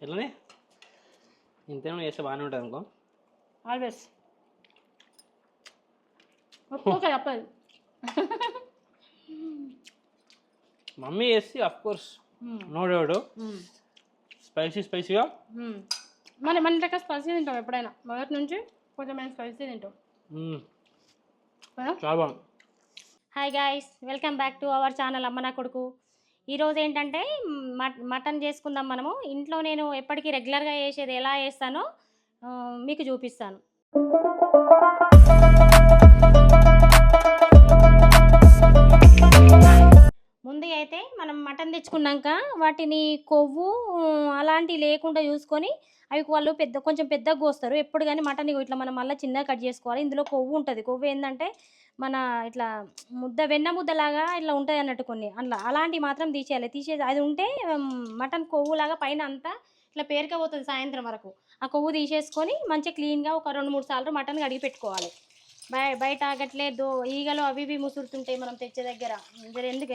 ఎట్లనే ఇంతేనా చేస్తే బాగానే ఉంటుంది అనుకో. ఆల్వేస్ ఒక్కొక్క తప్పదు. మమ్మీ చేసి అఫ్ కోర్స్ నో డౌట్ స్పైసీగా మన మన దగ్గర స్పైసీ తింటాం ఎప్పుడైనా, మొదటి నుంచి కొంచెం మేము స్పైసీ తింటాం. చాలా బాగుంది. Hi guys, welcome back to our channel అమ్మ నా కొడుకు. ఈరోజు ఏంటంటే మటన్ చేసుకుందాం మనము. ఇంట్లో నేను ఎప్పటికీ రెగ్యులర్గా చేసేది ఎలా చేస్తానో మీకు చూపిస్తాను. ముందుగా అయితే మనం మటన్ తెచ్చుకున్నాక వాటిని కొవ్వు అలాంటివి లేకుండా చూసుకొని, అవి వాళ్ళు కొంచెం పెద్దగా కోస్తారు ఎప్పుడు. కానీ మటన్ ఇట్లా మనం మళ్ళీ చిన్నగా కట్ చేసుకోవాలి. ఇందులో కొవ్వు ఉంటుంది. కొవ్వు ఏంటంటే మన ఇట్లా వెన్న ముద్దలాగా ఇట్లా ఉంటుంది అన్నట్టు కొన్ని అలాంటివి మాత్రం తీసేయాలి. అది ఉంటే మటన్ కొవ్వులాగా పైన అంతా ఇట్లా పేరుకపోతుంది సాయంత్రం వరకు. ఆ కొవ్వు తీసేసుకొని మంచిగా క్లీన్గా ఒక 2-3 సార్లు మటన్ కడిగి పెట్టుకోవాలి. బయట గట్లేదు ఈగలు అవి ఇవి ముసురుతుంటాయి మనం తెచ్చే దగ్గర.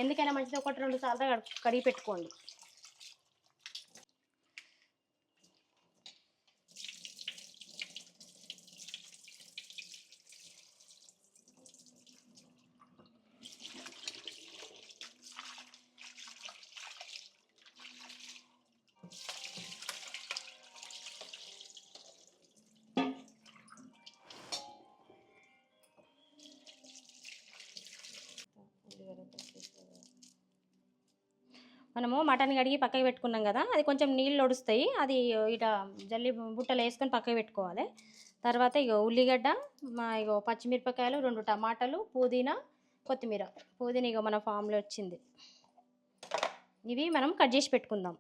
ఎందుకైనా మంచిది 1-2 సార్లు కడిగి పెట్టుకోండి. మనము మటన్ కడిగి పక్కకి పెట్టుకున్నాం కదా, అది కొంచెం నీళ్ళు ఒడుస్తాయి. అది ఇట జల్లి బుట్టలు వేసుకొని పక్కకి పెట్టుకోవాలి. తర్వాత ఉల్లిగడ్డ, పచ్చిమిరపకాయలు, 2 టమాటాలు, పుదీనా, కొత్తిమీర. పుదీనా మన ఫామ్లో వచ్చింది. ఇవి మనం కట్ చేసి పెట్టుకుందాం.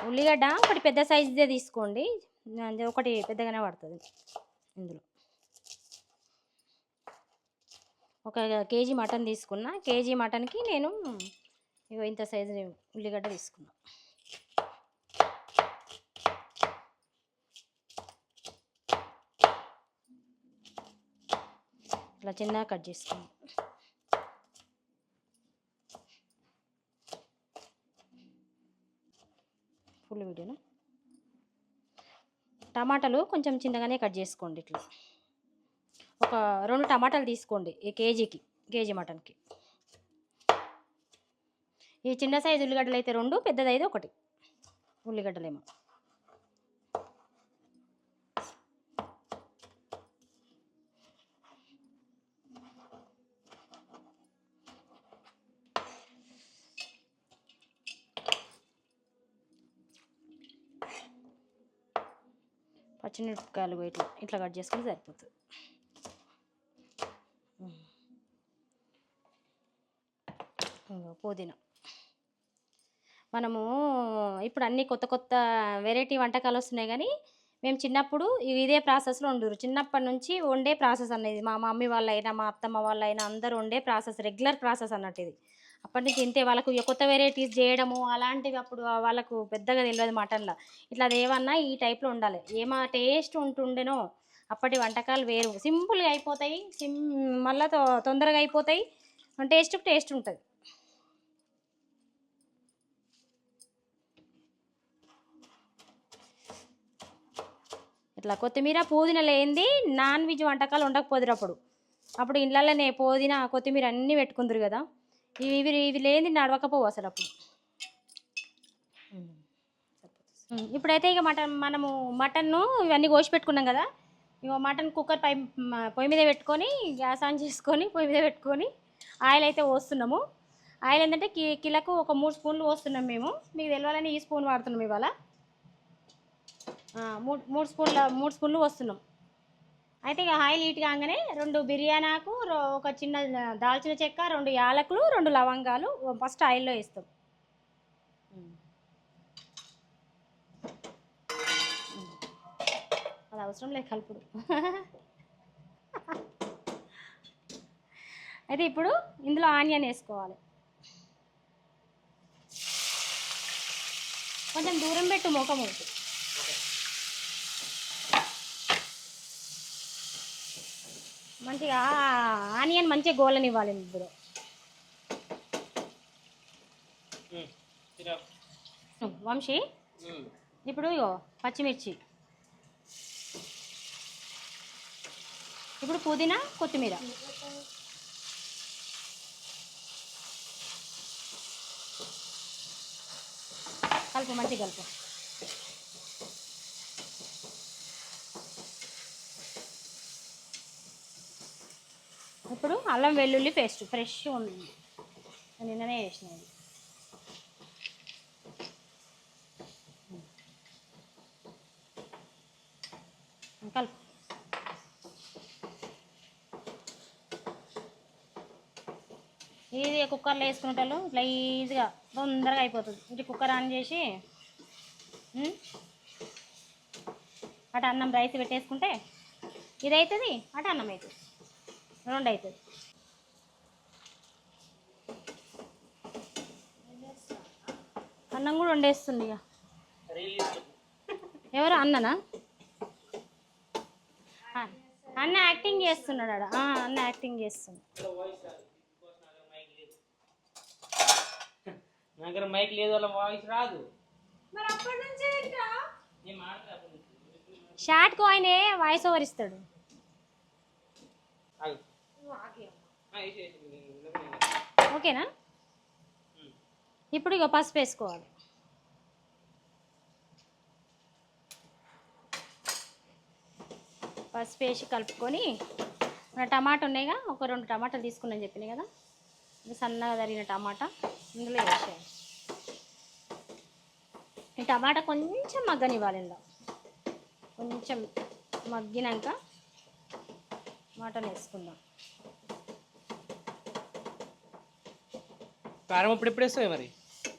ఉల్లిగడ్డ ఒకటి పెద్ద సైజుదే తీసుకోండి, ఒకటి పెద్దగానే పడుతుంది. ఇందులో 1 కేజీ మటన్ తీసుకున్నా. కేజీ మటన్కి నేను ఇంత సైజు ఉల్లిగడ్డ తీసుకున్నా. ఇట్లా చిన్నగా కట్ చేసుకున్నాం. ఫుల్ వీడియోను. టమాటాలు కొంచెం చిన్నగానే కట్ చేసుకోండి. ఇట్లా ఒక 2 టమాటాలు తీసుకోండి ఈ కేజీ మటన్కి. ఈ చిన్న సైజు ఉల్లిగడ్డలు అయితే 2, పెద్దదైతే 1 ఉల్లిగడ్డలేమో. పచ్చిమిరపకాయలు ఇట్లా కట్ చేసుకుంటే సరిపోతుంది. పుదీనా. మనము ఇప్పుడు అన్ని కొత్త వెరైటీ వంటకాలు వస్తున్నాయి, కానీ మేము చిన్నప్పుడు ఇదే ప్రాసెస్లో ఉండరు. చిన్నప్పటి నుంచి వండే ప్రాసెస్ అనేది మా మమ్మీ వాళ్ళైనా మా అత్తమ్మ వాళ్ళైనా అందరూ వండే ప్రాసెస్, రెగ్యులర్ ప్రాసెస్ అన్నట్టు ఇది. అప్పటి నుంచి ఇంతే. వాళ్ళకు కొత్త వెరైటీస్ చేయడము అలాంటివి అప్పుడు వాళ్ళకు పెద్దగా తెలియదు మటన్లో. ఇట్లా ఏమన్నా ఈ టైప్లో ఉండాలి. ఏమా టేస్ట్ ఉంటుండేనో అప్పటి వంటకాలు వేరు. సింపుల్గా అయిపోతాయి, మళ్ళీ తొందరగా అయిపోతాయి, టేస్ట్ ఉంటుంది. ఇట్లా కొత్తిమీర పుదీనా లేనిది నాన్ వెజ్ వంటకాలు ఉండకపోదురు. అప్పుడు ఇళ్ళల్లోనే పుదీనా కొత్తిమీర అన్నీ పెట్టుకుందరు కదా. ఇవి లేనిది నడవకపోవు అసలు అప్పుడు. ఇప్పుడైతే మనము మటన్ను ఇవన్నీ కోసి పెట్టుకున్నాం కదా. మటన్ కుక్కర్ పొయ్యి మీద పెట్టుకొని గ్యాస్ ఆన్ చేసుకొని పొయ్యి మీద పెట్టుకొని ఆయిల్ అయితే పోస్తున్నాము. ఆయిల్ ఏంటంటే కిలకు ఒక 3 స్పూన్లు పోస్తున్నాం మేము. మీకు తెలవాలని ఈ స్పూన్ వాడుతున్నాం ఇవాళ. 3 స్పూన్లు వస్తున్నాం. అయితే ఇక ఆయిల్ హీట్ కాగానే 2 బిర్యానీ ఆకు, ఒక చిన్న దాల్చిన చెక్క, 2 యాలకులు, 2 లవంగాలు ఫస్ట్ ఆయిల్లో వేస్తాం. అది అవసరం లేదు కలుపుడు. అయితే ఇప్పుడు ఇందులో ఆనియన్ వేసుకోవాలి. కొంచెం దూరం పెట్టు ముఖము. మంచిగా ఆనియన్ మంచిగా గోలనివ్వాలి. ఇప్పుడు వంశీ ఇప్పుడు ఇగో పచ్చిమిర్చి, ఇప్పుడు పుదీనా కొత్తిమీర, కలుపు మంచిగా కలుపు. ఇప్పుడు అల్లం వెల్లుల్లి పేస్ట్ ఫ్రెష్ ఉంది, నిన్ననే వేసినది. కలుపు. ఇది కుక్కర్లో వేసుకునేటోళ్ళు ఇట్లా ఈజీగా తొందరగా అయిపోతుంది. ఇది కుక్కర్ ఆన్ చేసి అటు అన్నం రైస్ పెట్టేసుకుంటే ఇది అవుతుంది, అటు అన్నం అవుతుంది, రెండు అవుతుంది. అన్నం కూడా వండేస్తుంది ఇక. ఎవరు అన్ననా? అన్న యాక్టింగ్ చేస్తున్నాడు. అన్న యాక్టింగ్ చేస్తుంది. నా దగ్గర మైక్ లేదు, వాళ్ళ వాయిస్ రాదు. షార్ట్కు ఆయనే వాయిస్ ఓవర్ ఇస్తాడు. ఓకేనా? ఇప్పుడు ఇక పసుపు వేసుకోవాలి. పసుపు వేసి కలుపుకొని మన టమాటా ఉన్నాయిగా, ఒక 2 టమాటాలు తీసుకున్నాను చెప్పినాయి కదా, సన్నగా తరిగిన టమాటా ఇందులో వేసేయాలి. ఈ టమాటా కొంచెం మగ్గనివ్వాలి. ఇందులో కొంచెం మగ్గినాక మటన్ వేసుకుందాం. కారం ఇప్పుడు ఎప్పుడు వేస్తావు మరి?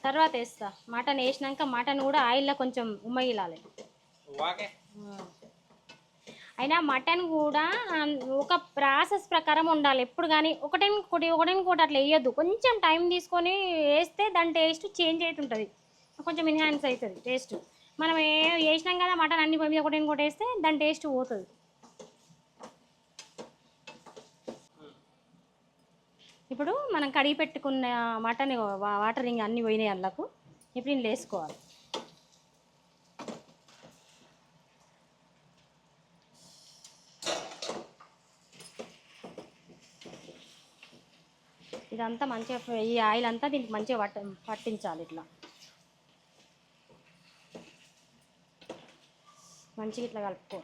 తర్వాత వేస్తా. మటన్ వేసినాక మటన్ కూడా ఆయిల్లో కొంచెం ఉమ్మగిలాలి. అయినా మటన్ కూడా ఒక ప్రాసెస్ ప్రకారం ఉండాలి ఎప్పుడు కానీ. ఒకటిని అట్లా వేయద్దు. కొంచెం టైం తీసుకొని వేస్తే దాని టేస్ట్ చేంజ్ అవుతుంటుంది, కొంచెం ఎన్హాన్స్ అవుతుంది టేస్ట్. మనం వేసినాం కదా మటన్ అన్ని పొయ్యి మీద ఒకటి వేస్తే దాని టేస్ట్ పోతుంది. ఇప్పుడు మనం కడిగి పెట్టుకున్న మటన్ వాటర్ ఇంకా అన్నీ పోయినాయి అందులోకి. ఇప్పుడు ఇందులో వేసుకోవాలి. ఇదంతా మంచిగా ఈ ఆయిల్ అంతా దీనికి మంచిగా పట్టించాలి. ఇట్లా మంచిగా ఇట్లా కలుపుకో.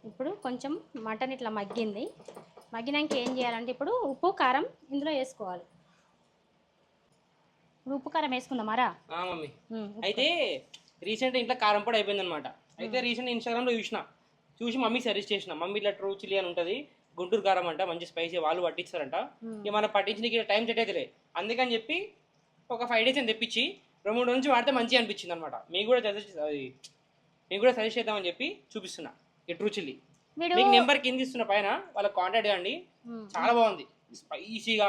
ఇప్పుడు కొంచెం మటన్ ఇట్లా మగ్గింది. మగ్గినాక ఏం చేయాలంటే ఇప్పుడు ఉప్పు కారం ఇందులో వేసుకోవాలి. ఉప్పు కారం వేసుకుందామారా? మమ్మీ అయితే రీసెంట్ ఇంట్లో కారం పొడి అయిపోయింది అనమాట. అయితే రీసెంట్ ఇన్స్టాగ్రామ్లో చూసి మమ్మీ సజెస్ట్ చేసిన. మమ్మీ ఇట్లా ట్రూ చిల్లీ అని ఉంటుంది, గుంటూరు కారం అంట, మంచి స్పైసీ, వాళ్ళు పట్టిస్తారంట. ఇక మనం పట్టించడానికి టైం సెట్ అవుతుంది. అందుకని చెప్పి ఒక 5 days అని తెప్పించి 2-3 రోజుల నుంచి వాడితే మంచిగా అనిపించింది అనమాట. మీకు కూడా సజెస్ట్ చేద్దామని చెప్పి చూపిస్తున్నా ఈ ట్రూ చిల్లీ. మీకు నెంబర్ కింద ఇస్తున్న పైన వాళ్ళకి కాంటాక్ట్ చేయండి. చాలా బాగుంది, స్పైసీగా,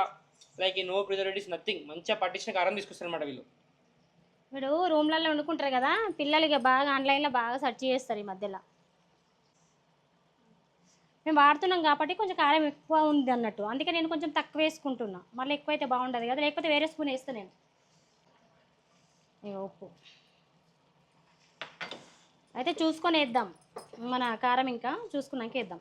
లైక్ నో ప్రిజర్వేటివ్స్ నథింగ్. మంచిగా పట్టించిన కారం తీసుకొస్తారనమాట వీళ్ళు. వీడు రూమ్లలో వండుకుంటారు కదా పిల్లలు, ఇక బాగా ఆన్లైన్లో బాగా సెర్చ్ చేస్తారు ఈ మధ్యలో. మేము వాడుతున్నాం కాబట్టి కొంచెం కారం ఎక్కువ ఉంది అన్నట్టు, అందుకే నేను కొంచెం తక్కువ వేసుకుంటున్నా. మళ్ళీ ఎక్కువ అయితే బాగుండదు కదా, లేకపోతే వేరే స్పూన్ వేస్తాను నేను. ఇక ఉప్పు అయితే చూసుకొని వేద్దాం, మన కారం ఇంకా చూసుకున్నాక వేద్దాం.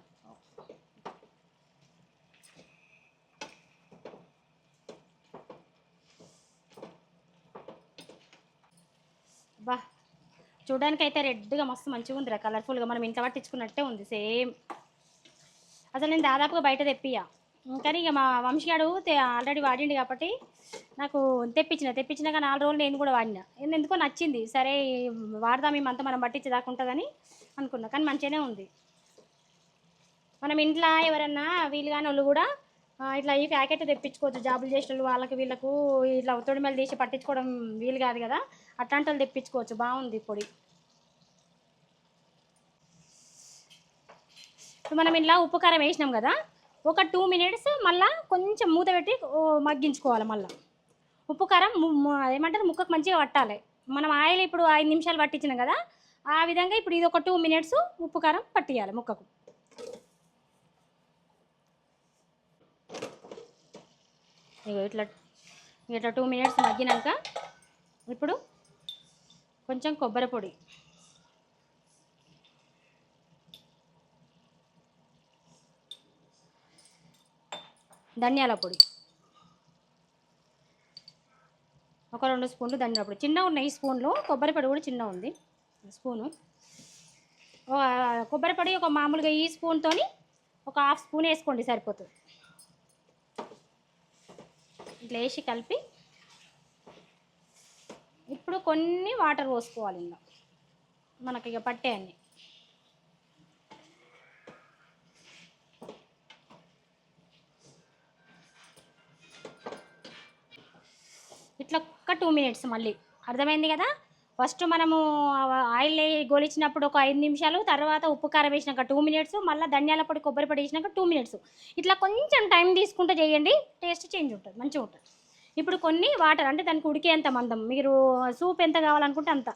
బా చూడడానికి అయితే రెడ్గా మస్తు మంచిగా ఉందిరా, కలర్ఫుల్గా మనం ఇంట్లో పట్టించుకున్నట్టే ఉంది సేమ్. అసలు నేను దాదాపుగా బయట తెప్పియా, కానీ ఇక మా వంశీగాడు ఆల్రెడీ వాడిండు కాబట్టి నాకు తెప్పించినాక 4 రోజులు నేను కూడా వాడినా. ఎందుకో నచ్చింది, సరే వాడదాం మేమంతా మనం పట్టించేదాకా ఉంటుందని అనుకున్నా. కానీ మంచిగానే ఉంది. మనం ఇంట్లో ఎవరన్నా వీలు కాని వాళ్ళు కూడా ఇట్లా ఈ ప్యాకెట్ తెప్పించుకోవచ్చు. జాబులు చేసిన వాళ్ళు వాళ్ళకి వీళ్ళకు ఇట్లా తొడిమలు తీసి పట్టించుకోవడం వీలు కాదు కదా, అట్లాంటి వాళ్ళు తెప్పించుకోవచ్చు. బాగుంది పొడి. ఇప్పుడు మనం ఇంట్లో ఉప్పు కారం వేసినాం కదా, ఒక 2 మినిట్స్ మళ్ళీ కొంచెం మూత పెట్టి మగ్గించుకోవాలి. మళ్ళీ ఉప్పు కారం ఏమంటారు ముక్కకు మంచిగా పట్టాలి. మనం ఆయిల్ ఇప్పుడు 5 నిమిషాలు పట్టించినాం కదా, ఆ విధంగా ఇప్పుడు ఇది ఒక 2 మినిట్స్ ఉప్పు కారం పట్టియాలి ముక్కకు. ఇట్లా 2 మినిట్స్ మగ్గినాక ఇప్పుడు కొంచెం కొబ్బరి పొడి, ధనియాల పొడి, ఒక 2 స్పూన్లు ధనియాల పొడి. చిన్నగా ఉన్నాయి స్పూన్లు, కొబ్బరి పొడి కూడా చిన్నగా ఉంది స్పూను. కొబ్బరి పొడి ఒక మామూలుగా ఈ స్పూన్తో ఒక 1/2 స్పూన్ వేసుకోండి సరిపోతుంది. ఇట్లా వేసి కలిపి ఇప్పుడు కొన్ని వాటర్ పోసుకోవాలి. ఇంకా మనకి ఇక పట్టేయండి. ఇట్లా ఒక్క 2 మినిట్స్ మళ్ళీ అర్థమైంది కదా. ఫస్ట్ మనము ఆయిల్ గోలిచ్చినప్పుడు ఒక 5 నిమిషాలు, తర్వాత ఉప్పు కారం వేసినాక 2 మినిట్స్, మళ్ళీ ధనియాల పొడి కొబ్బరి పొడి వేసినాక 2 మినిట్స్. ఇట్లా కొంచెం టైం తీసుకుంటూ చేయండి, టేస్ట్ చేంజ్ ఉంటుంది, మంచిగా ఉంటుంది. ఇప్పుడు కొన్ని వాటర్ అంటే దానికి ఉడికేంత మందం, మీరు సూప్ ఎంత కావాలనుకుంటే అంత.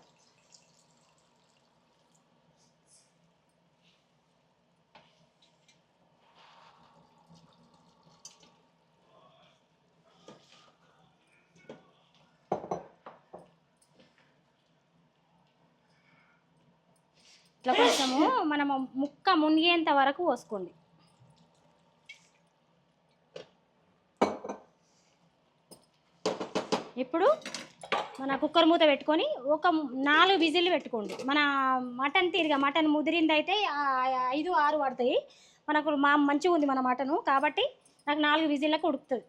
ఇట్లా కొంచెము మనము ముక్క మునిగేంత వరకు పోసుకోండి. ఇప్పుడు మన కుక్కర్ మూత పెట్టుకొని ఒక 4 విజిల్ పెట్టుకోండి. మన మటన్ ముదిరింది అయితే 5-6 పడతాయి. మనకు మంచిగా ఉంది మన మటను, కాబట్టి నాకు 4 విజిల్లకు ఉడుకుతుంది.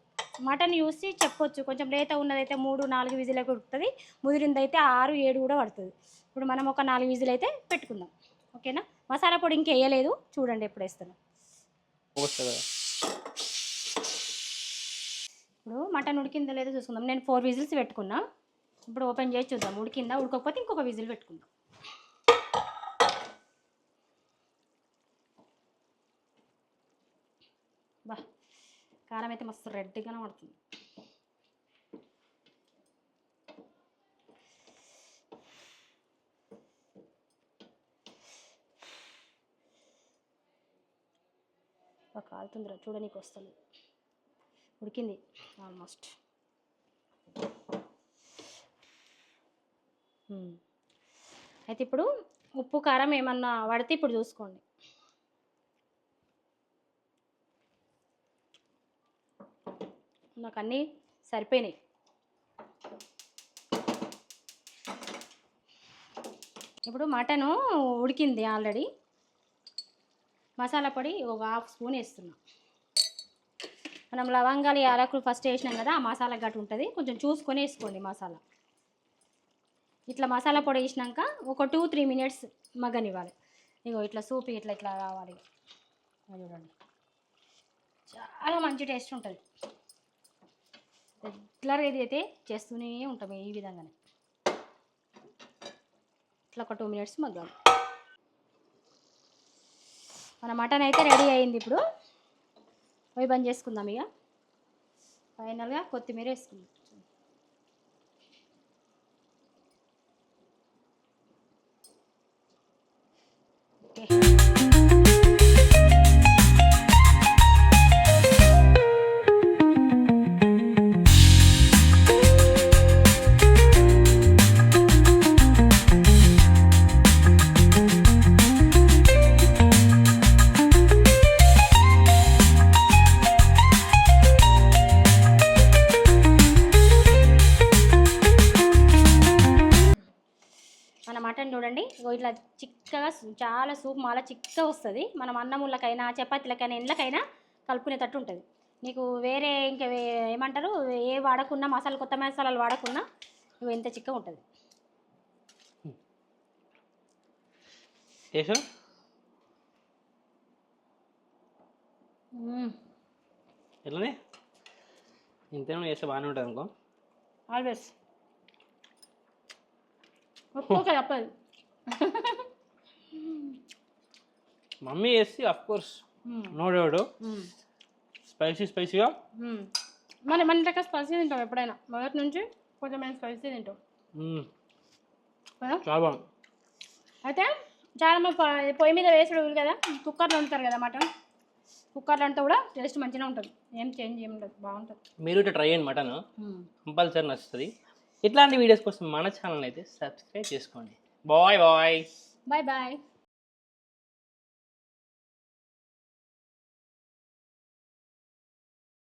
మటన్ చూసి చెప్పొచ్చు, కొంచెం లేత ఉన్నదైతే 3-4 విజిల్లకు ఉడుకుతుంది, ముదిరింది అయితే 6-7 కూడా పడుతుంది. ఇప్పుడు మనం ఒక 4 విజిల్ అయితే పెట్టుకుందాం, ఓకేనా. మసాలా పొడి ఇంకా వేయలేదు, చూడండి ఎప్పుడు వేస్తాను. ఇప్పుడు మటన్ ఉడికిందో లేదో చూసుకుందాం. నేను 4 విజిల్స్ పెట్టుకున్నా. ఇప్పుడు ఓపెన్ చేసి చూద్దాం ఉడికిందా. ఉడకపోతే ఇంకొక విజిల్ పెట్టుకుందాం. బా కారం అయితే మస్తు రెడ్గానే పడుతుంది. కాలుతుందిరా, చూడనీకి వస్తుంది. ఉడికింది ఆల్మోస్ట్. అయితే ఇప్పుడు ఉప్పు కారం ఏమన్నా పడితే ఇప్పుడు చూసుకోండి. నాకు అన్నీ సరిపోయినాయి. ఇప్పుడు మటను ఉడికింది ఆల్రెడీ. మసాలా పొడి ఒక 1/2 స్పూన్ వేస్తున్నా. మనం లవంగాలు యాలకులు ఫస్ట్ వేసినాం కదా, ఆ మసాలా గట్టు ఉంటుంది, కొంచెం చూసుకొని వేసుకోండి మసాలా. ఇట్లా మసాలా పొడి వేసినాక ఒక 2-3 మినిట్స్ మగ్గనివ్వాలి. ఇగో ఇట్లా సూప్ ఇట్లా రావాలి. చూడండి, చాలా మంచి టేస్ట్ ఉంటుంది. రెగ్యులర్గా ఇది అయితే చేస్తూనే ఉంటాం ఈ విధంగానే. ఇట్లా ఒక 2 మినిట్స్ మగ్గాలి. మన మటన్ అయితే రెడీ అయింది. ఇప్పుడు పోయి బంద్ చేసుకుందాం. ఇక ఫైనల్గా కొత్తిమీర వేసుకుందాం. ఓకే, మన మటన్ చూడండి ఇట్లా చిక్కగా, చాలా సూప్ మాల చిక్కగా వస్తుంది. మనం అన్నములకైనా చపాతీలకైనా ఎండ్లకైనా కలుపుకునేటట్టు ఉంటుంది. నీకు వేరే ఇంకా ఏమంటారు ఏ వాడకున్నా, కొత్త మసాలాలు వాడకున్నా నువ్వు ఎంత చిక్కగా ఉంటుంది. ఎట్లనే ఇంతేనా చేస్తే బాగానే ఉంటుంది అనుకో. ఆల్వేస్ ఒక్కొక్క తప్పదు. మమ్మీ చేసి అఫ్ కోర్స్ నో డౌట్, స్పైసీగా మన ఇంట్లో స్పైసీ తింటాం ఎప్పుడైనా మొదటి నుంచి కొంచెం మేము స్పైసీ తింటాం కదా? చాలా బాగుంది. అయితే చాలా మంది పొయ్యి మీద వేసుడు కదా, కుక్కర్లో వండుతారు కదా మటన్. కుక్కర్లో అంటే కూడా టేస్ట్ మంచిగా ఉంటుంది, ఏం చేంజ్ ఏమి ఉండదు, బాగుంటుంది. మీరు ఇట్లా ట్రై చేయండి, మటన్ కంపల్సరీ నచ్చుతుంది. ఇట్లాంటి వీడియోస్ కోసం మన ఛానల్ అయితే సబ్స్క్రైబ్ చేసుకోండి. Bye bye. Bye bye.